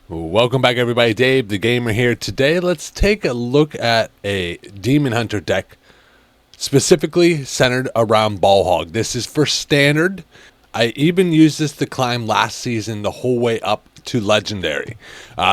Welcome back, everybody. Dave, the gamer here. Today, let's take a look at a Demon Hunter deck, specifically centered around Ball Hog. This is for standard. I even used this to climb last season the whole way up to legendary.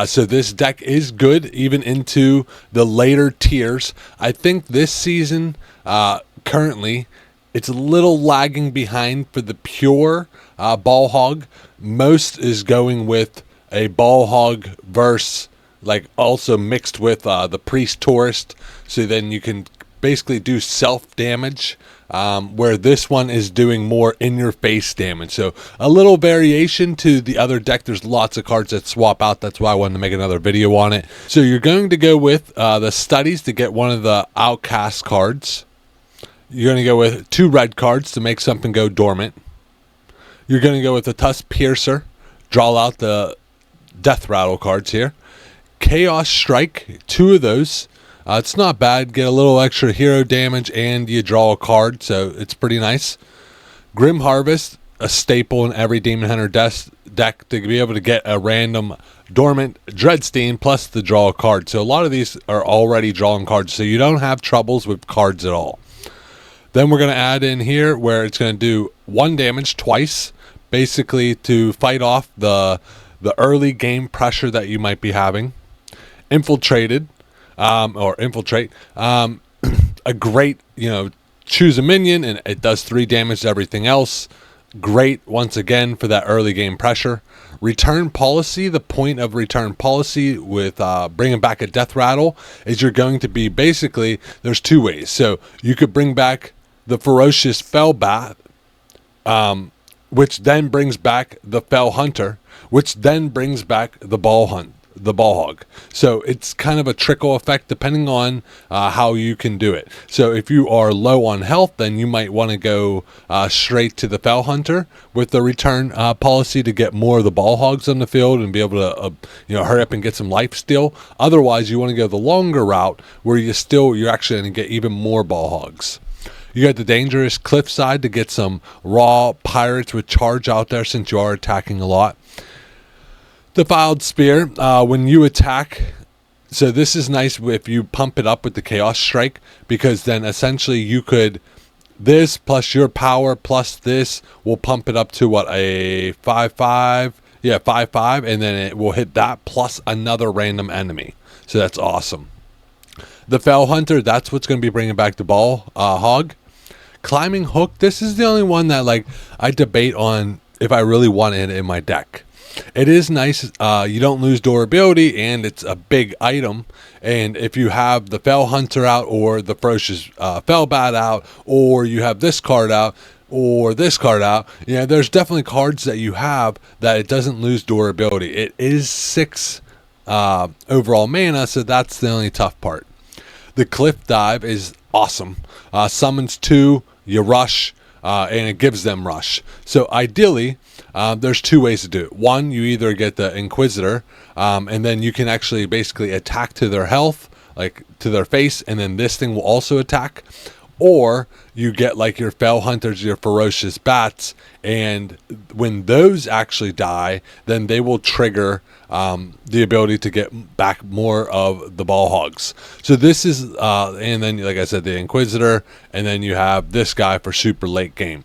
So this deck is good even into the later tiers. I think this season, currently, it's a little lagging behind for the pure Ball Hog. Most is going with a Ball Hog verse, like also mixed with the Priest Tourist, so then you can basically do self damage, where this one is doing more in your face damage. So a little variation to the other deck. There's lots of cards that swap out. That's why I wanted to make another video on it. So you're going to go with the studies to get one of the outcast cards. You're going to go with 2 red cards to make something go dormant. You're going to go with the Tusk Piercer, draw out the Death Rattle cards here. Chaos Strike, 2 of those. It's not bad. Get a little extra hero damage and you draw a card, so it's pretty nice. Grim Harvest, a staple in every Demon Hunter deck to be able to get a random dormant Dreadstein plus the draw a card. So a lot of these are already drawing cards, so you don't have troubles with cards at all. Then we're going to add in here where it's going to do 1 damage twice, basically to fight off the early game pressure that you might be having. Infiltrate, a great, choose a minion and it does 3 damage to everything else. Great, once again, for that early game pressure. Return Policy, the point of Return Policy with bringing back a Death Rattle is you're going to be basically, there's 2 ways. So you could bring back the Ferocious Felbat, which then brings back the Felhunter, which then brings back the Ball Hog. So it's kind of a trickle effect depending on how you can do it. So if you are low on health, then you might want to go straight to the Felhunter with the return policy to get more of the Ball Hogs on the field and be able to hurry up and get some lifesteal. Otherwise, you want to go the longer route where you're actually going to get even more Ball Hogs. You got the Dangerous Cliffside to get some raw pirates with charge out there since you are attacking a lot. Defiled Spear, when you attack, so this is nice if you pump it up with the Chaos Strike, because then essentially you could, this plus your power plus this will pump it up to what, a 5/5? Yeah, 5/5, and then it will hit that plus another random enemy. So that's awesome. The Felhunter, that's what's going to be bringing back the Ball Hog. Climbing Hook, this is the only one that I debate on if I really want it in my deck. It is nice. You don't lose durability, and it's a big item. And if you have the Felhunter out, or the Ferocious Felbat out, or you have this card out, or this card out, there's definitely cards that you have that it doesn't lose durability. It is 6 overall mana, so that's the only tough part. The Cliff Dive is awesome. Summons 2, you rush, and it gives them rush. So ideally, there's 2 ways to do it. One, you either get the Inquisitor, and then you can actually basically attack to their health, like to their face, and then this thing will also attack. Or you get like your Felhunters, your Ferocious Bats, and when those actually die, then they will trigger the ability to get back more of the Ball Hogs. So this is, and then like I said, the Inquisitor, and then you have this guy for super late game.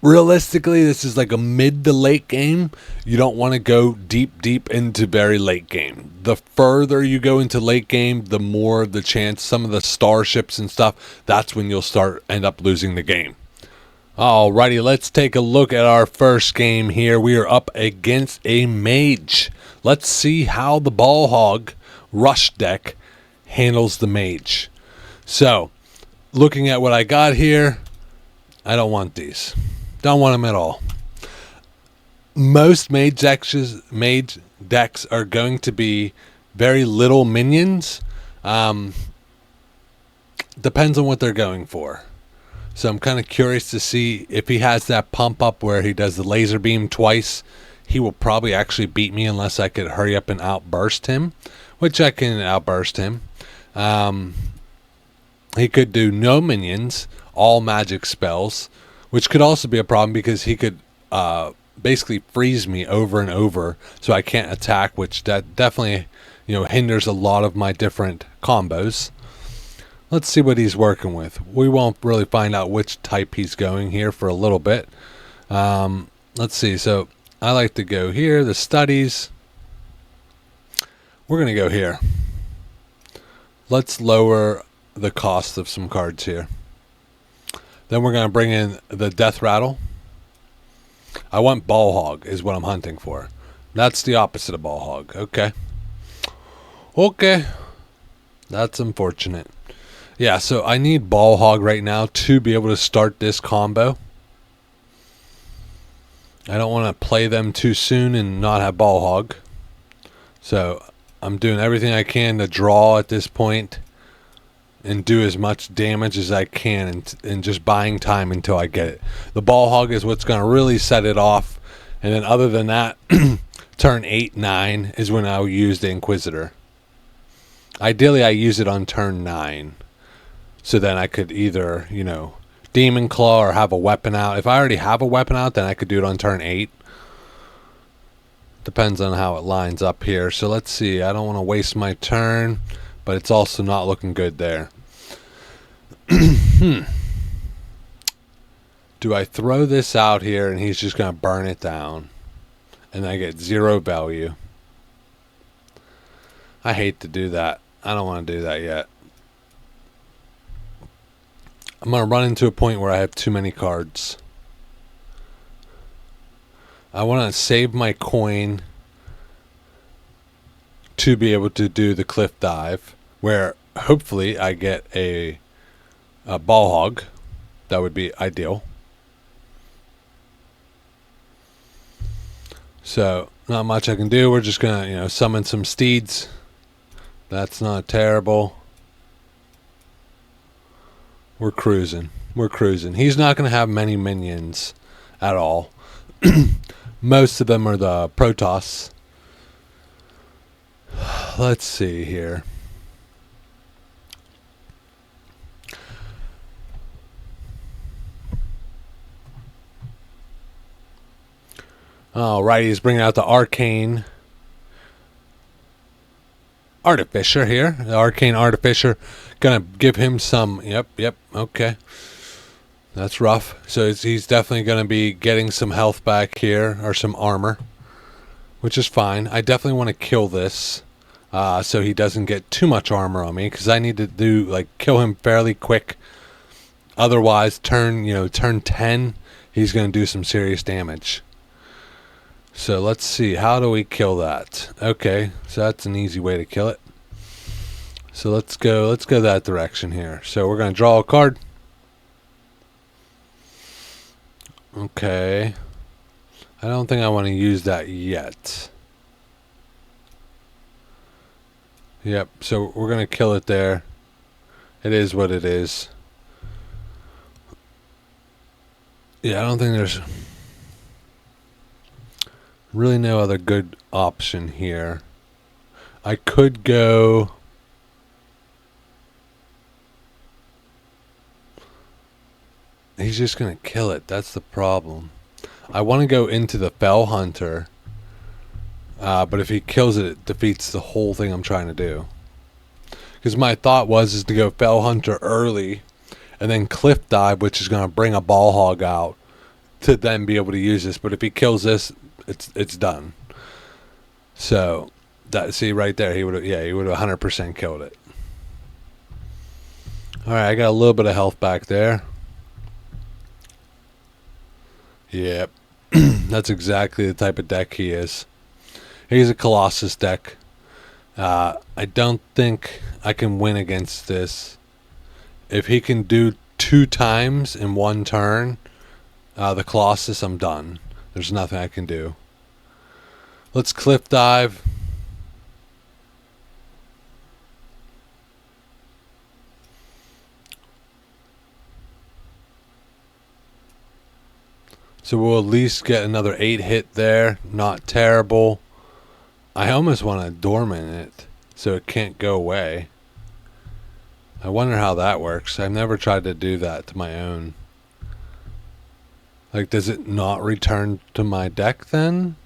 Realistically, this is like a mid to late game. You don't want to go deep into very late game. The further you go into late game, the more the chance, some of the starships and stuff, that's when you'll end up losing the game. Alrighty, let's take a look at our first game here. We are up against a Mage. Let's see how the Ball Hog Rush deck handles the Mage. So, looking at what I got here, I don't want these. Don't want them at all. Most Mage decks are going to be very little minions. Depends on what they're going for. So I'm kind of curious to see if he has that pump up where he does the laser beam twice. He will probably actually beat me unless I could hurry up and outburst him, which I can outburst him. He could do no minions, all magic spells, which could also be a problem because he could basically freeze me over and over so I can't attack, which that definitely, hinders a lot of my different combos. Let's see what he's working with. We won't really find out which type he's going here for a little bit. Let's see. So I like to go here, the studies. We're going to go here. Let's lower the cost of some cards here. Then we're going to bring in the Death Rattle. I want Ball Hog is what I'm hunting for. That's the opposite of Ball Hog. Okay. Okay. That's unfortunate. Yeah, so I need Ball Hog right now to be able to start this combo. I don't want to play them too soon and not have Ball Hog. So I'm doing everything I can to draw at this point and do as much damage as I can and just buying time until I get it. The Ball Hog is what's going to really set it off. And then other than that, turn 8, 9 is when I'll use the Inquisitor. Ideally, I use it on turn 9. So then I could either, Demon Claw or have a weapon out. If I already have a weapon out, then I could do it on turn 8. Depends on how it lines up here. So let's see. I don't want to waste my turn, but it's also not looking good there. Do I throw this out here and he's just going to burn it down? And I get 0 value. I hate to do that. I don't want to do that yet. I'm going to run into a point where I have too many cards. I want to save my coin to be able to do the cliff dive, where hopefully I get a Ball Hog. That would be ideal. So not much I can do. We're just going to, summon some steeds. That's not terrible. We're cruising. We're cruising. He's not going to have many minions at all. Most of them are the Protoss. Let's see here. Alright, he's bringing out the Arcane Artificer here. The Arcane Artificer. Gonna give him some... Yep, okay. That's rough. So he's definitely gonna be getting some health back here, or some armor, which is fine. I definitely want to kill this, so he doesn't get too much armor on me, because I need to kill him fairly quick. Otherwise, turn 10, he's gonna do some serious damage. So let's see, how do we kill that? Okay, so that's an easy way to kill it. So let's go that direction here. So we're gonna draw a card. Okay. I don't think I want to use that yet. Yep, so we're gonna kill it there. It is what it is. Yeah, I don't think there's really no other good option here. I could go... He's just going to kill it. That's the problem. I want to go into the Felhunter. But if he kills it, it defeats the whole thing I'm trying to do. Because my thought is to go Felhunter early. And then Cliff Dive, which is going to bring a Ball Hog out. To then be able to use this. But if he kills this, it's done. So, see right there, he would have 100% killed it. Alright, I got a little bit of health back there. Yep. That's exactly the type of deck he is. He's a Colossus deck. I don't think I can win against this. If he can do 2 times in 1 turn, the Colossus, I'm done. There's nothing I can do. Let's Cliff Dive. So we'll at least get another 8 hit there. Not terrible. I almost want to dormant it so it can't go away. I wonder how that works. I've never tried to do that to my own. Like, does it not return to my deck then?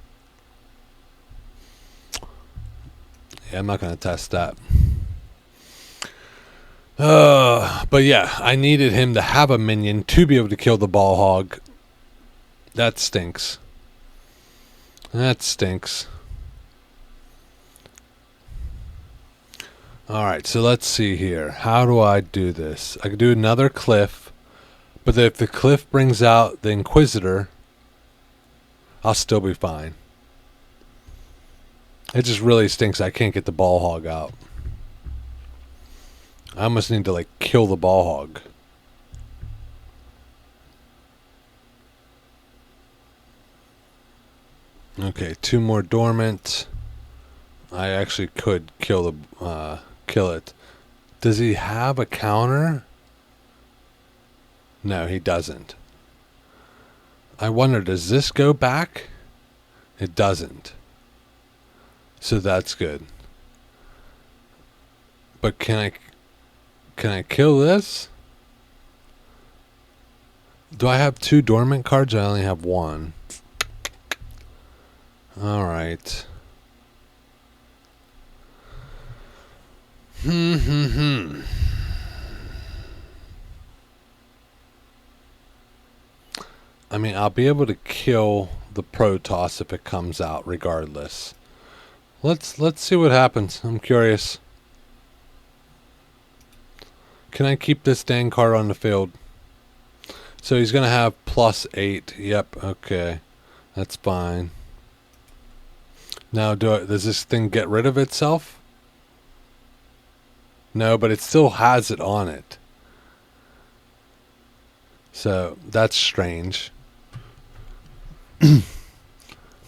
Yeah, I'm not going to test that. But yeah, I needed him to have a minion to be able to kill the Ball Hog. That stinks. That stinks. Alright, so let's see here. How do I do this? I could do another cliff, but if the cliff brings out the Inquisitor, I'll still be fine. It just really stinks I can't get the Ball Hog out. I almost need to, like, kill the Ball Hog. Okay, 2 more dormant. I actually could kill it. Does he have a counter? No, he doesn't. I wonder, does this go back? It doesn't. So that's good. But can I kill this? Do I have 2 dormant cards? I only have 1. Alright. I mean, I'll be able to kill the Protoss if it comes out regardless. Let's see what happens. I'm curious. Can I keep this dang card on the field? So he's going to have +8. Yep, okay. That's fine. Now, does this thing get rid of itself? No, but it still has it on it. So, that's strange. I'm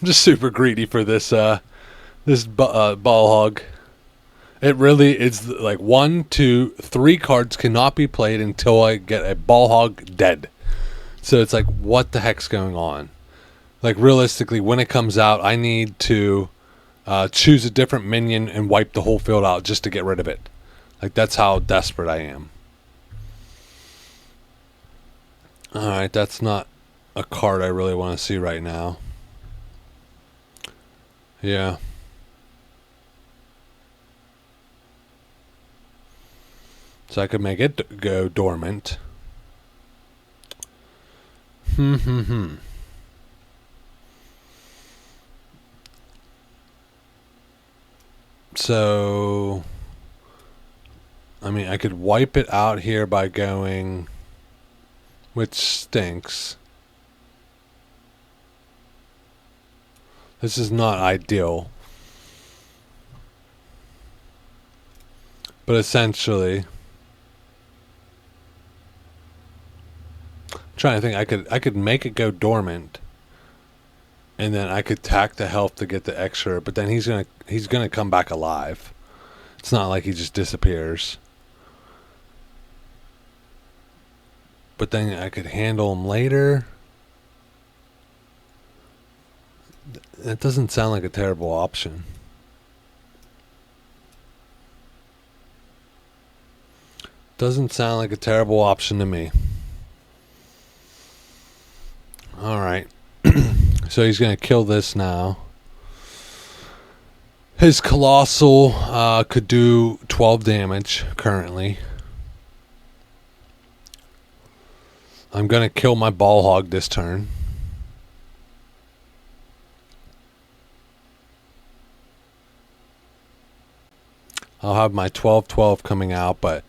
just super greedy for this Ball Hog. It really is like 1, 2, 3 cards cannot be played until I get a Ball Hog dead. So it's like, what the heck's going on? Like, realistically, when it comes out, I need to choose a different minion and wipe the whole field out just to get rid of it. Like, that's how desperate I am. Alright, that's not a card I really want to see right now. Yeah. So I could make it go dormant. So, I mean, I could wipe it out here by going, which stinks. This is not ideal. But essentially, I'm trying to think, I could make it go dormant, and then I could tack the health to get the extra, but then he's gonna come back alive. It's not like he just disappears. But then I could handle him later. That doesn't sound like a terrible option. Doesn't sound like a terrible option to me. Alright. So he's going to kill this now. His Colossal could do 12 damage currently. I'm going to kill my Ball Hog this turn. I'll have my 12-12 coming out, but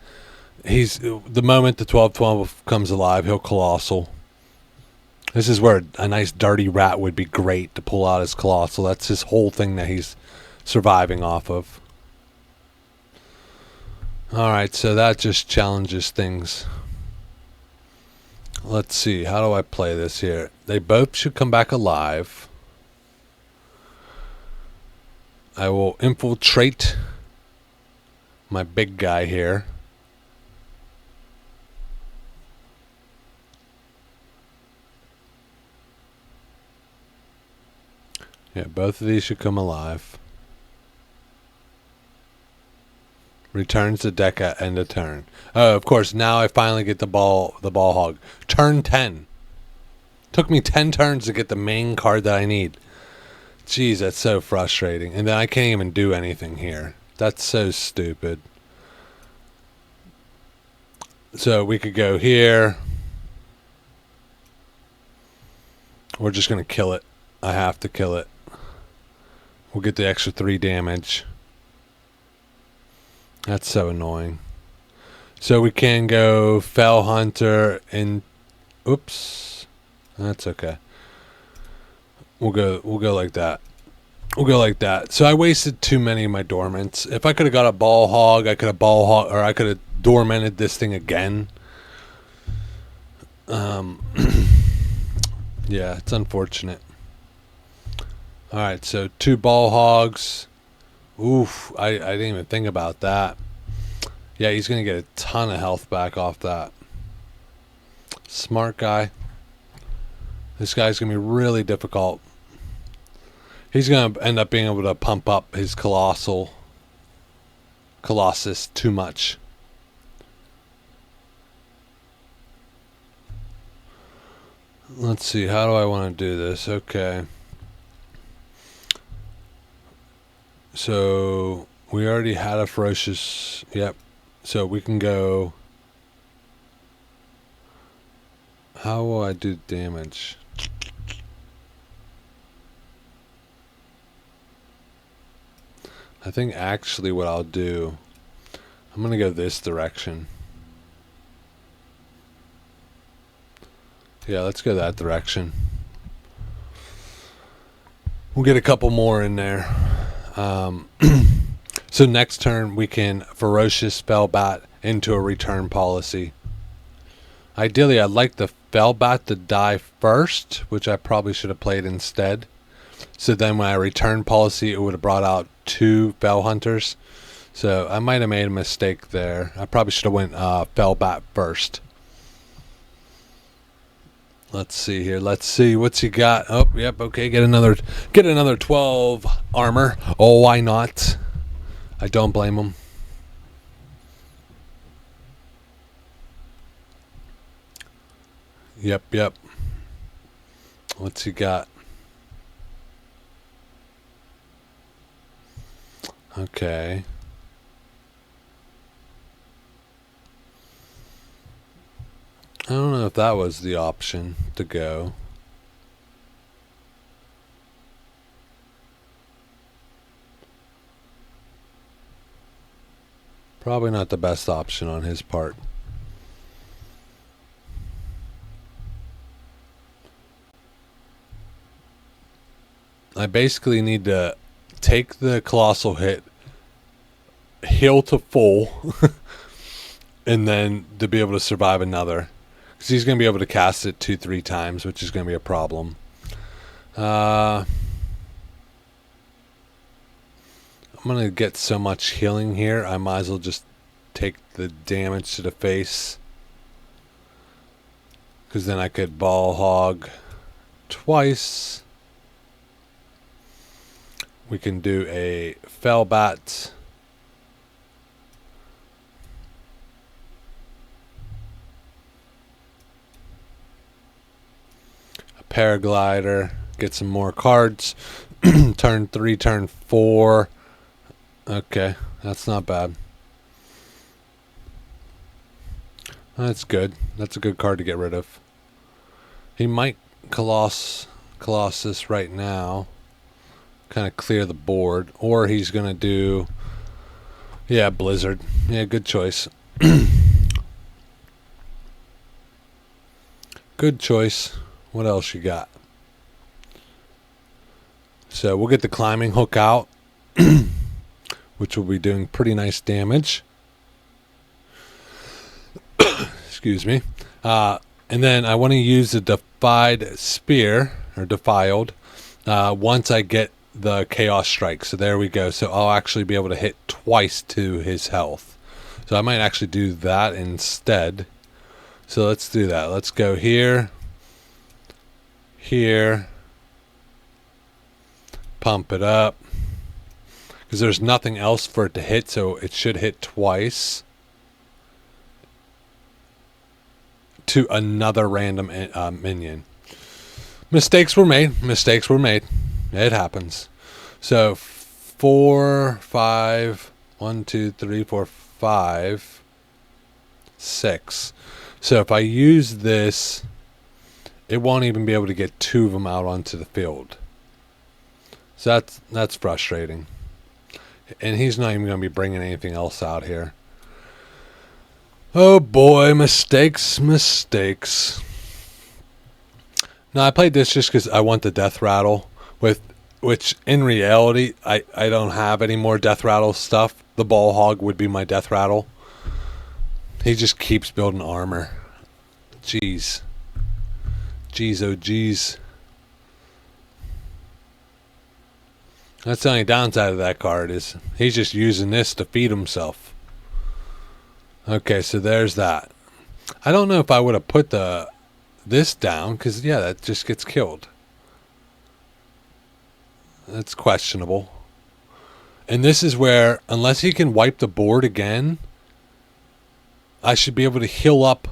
the moment the 12-12 comes alive, he'll Colossal. This is where a nice Dirty Rat would be great to pull out his Colossal. That's his whole thing that he's surviving off of. Alright, so that just challenges things. Let's see, how do I play this here? They both should come back alive. I will infiltrate my big guy here. Yeah, both of these should come alive. Returns the deck at end of turn. Oh, of course, now I finally get the ball hog. Turn 10. Took me 10 turns to get the main card that I need. Jeez, that's so frustrating. And then I can't even do anything here. That's so stupid. So we could go here. We're just going to kill it. I have to kill it. We'll get the extra 3 damage. That's so annoying. So we can go Felhunter and... Oops. That's okay. We'll go like that. We'll go like that. So I wasted too many of my dormants. If I could have got a Ball Hog, I could have Ball Hog, or I could have dormanted this thing again. Yeah, it's unfortunate. Alright, so 2 Ball Hogs. Oof, I didn't even think about that. Yeah, he's going to get a ton of health back off that. Smart guy. This guy's going to be really difficult. He's going to end up being able to pump up his Colossus too much. Let's see, how do I want to do this? Okay. So, we already had a Ferocious. Yep. So, we can go... How will I do damage? I think actually what I'll do... I'm going to go this direction. Yeah, let's go that direction. We'll get a couple more in there. So next turn we can Ferocious Felbat into a return policy. Ideally I'd like the Felbat to die first, which I probably should have played instead. So then when I return policy, it would have brought out 2 Felhunters. So I might have made a mistake there. I probably should have went Felbat first. Let's see here. Let's see what's he got. Oh, yep. Okay, get another 12 armor. Oh, why not? I don't blame him. Yep. What's he got? Okay. I don't know if that was the option to go. Probably not the best option on his part. I basically need to take the colossal hit, heal to full, and then to be able to survive another. Because he's going to be able to cast it 2-3 times, which is going to be a problem. I'm going to get so much healing here, I might as well just take the damage to the face. Because then I could Ball Hog twice. We can do a Felbat. Paraglider, get some more cards. Turn 3, turn 4. Okay, that's not bad. That's good. That's a good card to get rid of. He might Colossus right now. Kind of clear the board. Or he's going to do... Yeah, Blizzard. Yeah, good choice. Good choice. What else you got? So we'll get the climbing hook out, which will be doing pretty nice damage. Excuse me. And then I want to use the Defied Spear, or Defiled, once I get the Chaos Strike. So there we go. So I'll actually be able to hit twice to his health. So I might actually do that instead. So let's do that. Let's go here. Here, pump it up, because there's nothing else for it to hit, so it should hit twice to another random minion. Mistakes were made. Mistakes were made. It happens. So 4, 5, 1, 2, 3, 4, 5, 6. So if I use this, it won't even be able to get 2 of them out onto the field. So that's frustrating. And he's not even going to be bringing anything else out here. Oh boy, mistakes, mistakes. Now I played this just because I want the death rattle, which in reality I don't have any more death rattle stuff. The Ball Hog would be my death rattle. He just keeps building armor. Jeez. Jeez, oh jeez. That's the only downside of that card is he's just using this to feed himself. Okay, so there's that. I don't know if I would have put this down because, yeah, that just gets killed. That's questionable. And this is where, unless he can wipe the board again, I should be able to heal up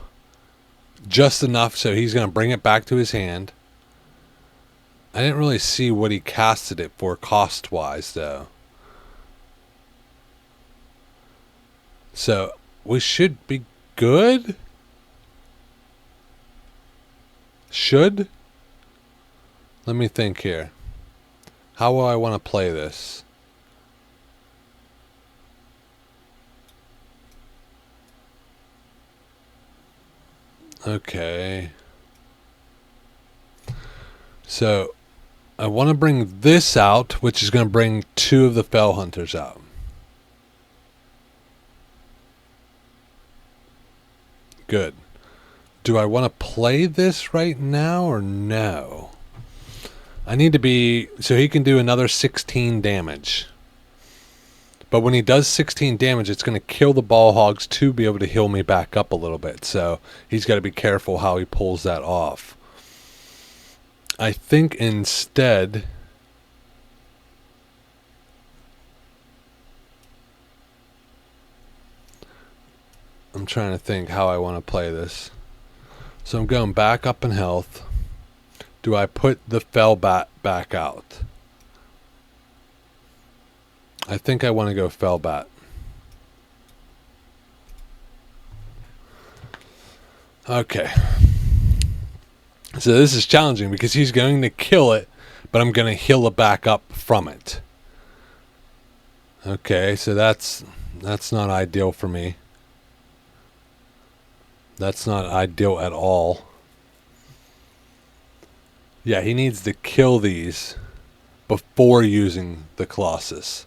just enough so he's going to bring it back to his hand. I didn't really see what he casted it for cost-wise, though. So, we should be good? Should? Let me think here. How will I want to play this? Okay. So, I want to bring this out, which is going to bring 2 of the Felhunters out. Good. Do I want to play this right now or no? I need to be... So he can do another 16 damage. But when he does 16 damage, it's going to kill the Ball Hogs to be able to heal me back up a little bit. So he's got to be careful how he pulls that off. I think instead... I'm trying to think how I want to play this. So I'm going back up in health. Do I put the Felbat back out? I think I want to go Felbat. Okay. So this is challenging because he's going to kill it, but I'm going to heal it back up from it. Okay, so that's not ideal for me. That's not ideal at all. Yeah, he needs to kill these before using the Colossus.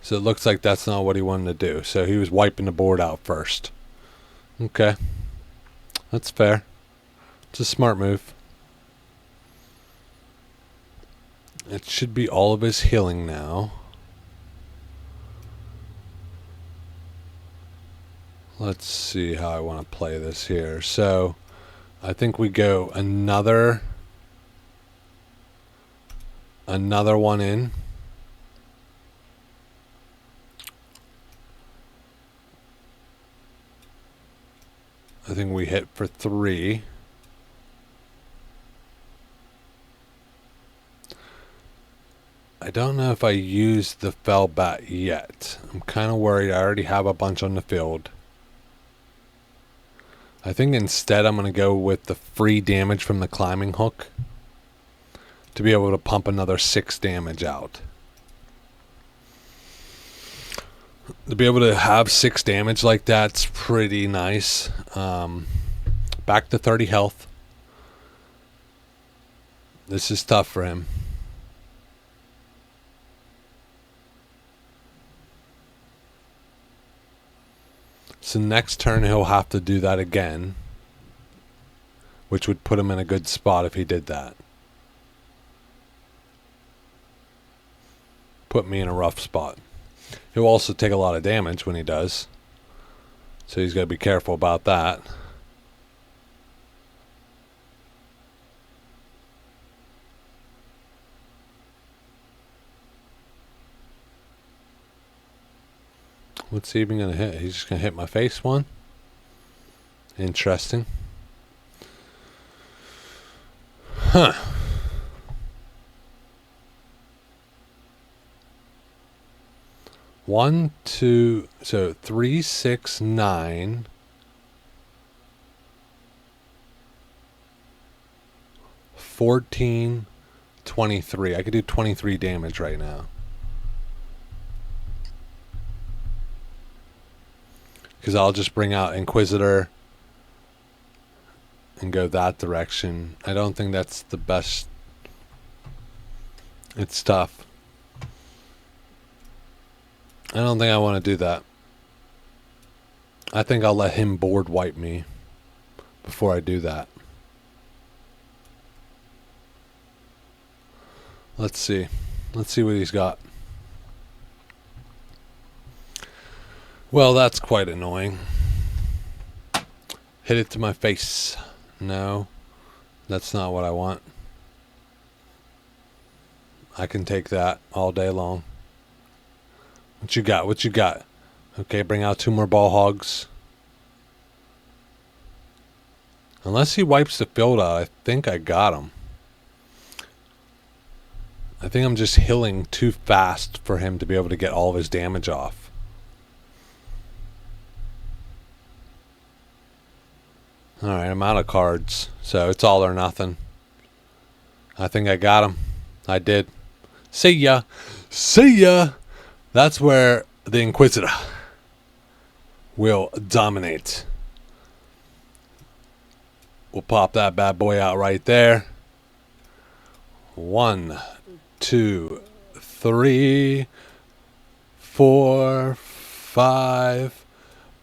So it looks like that's not what he wanted to do. So he was wiping the board out first. Okay. That's fair. It's a smart move. It should be all of his healing now. Let's see how I want to play this here. So, I think we go another one in. I think we hit for 3. I don't know if I used the Felbat yet. I'm kind of worried. I already have a bunch on the field. I think instead I'm going to go with the free damage from the climbing hook to be able to pump another 6 damage out. To be able to have 6 damage like that's pretty nice. Back to 30 health. This is tough for him. So next turn he'll have to do that again, which would put him in a good spot if he did that. Put me in a rough spot. He'll also take a lot of damage when he does, so he's got to be careful about that. What's he even going to hit? He's just going to hit my face one? Interesting. Huh. One, two, so 3, 6, 9. 14, 23. I could do 23 damage right now. Because I'll just bring out Inquisitor and go that direction. I don't think that's the best. It's tough. I don't think I want to do that. I think I'll let him board wipe me before I do that. Let's see. Let's see what he's got. Well, that's quite annoying. Hit it to my face. No, that's not what I want. I can take that all day long. What you got? What you got? Okay, bring out 2 more Ball Hogs. Unless he wipes the field out, I think I got him. I think I'm just healing too fast for him to be able to get all of his damage off. Alright, I'm out of cards. So it's all or nothing. I think I got him. I did. See ya. See ya. That's where the Inquisitor will dominate. We'll pop that bad boy out right there. 1, 2, 3, 4, 5.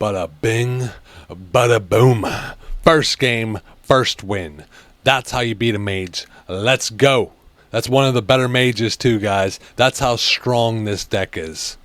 Bada bing, bada boom. First game, first win. That's how you beat a mage. Let's go. That's one of the better mages too, guys. That's how strong this deck is.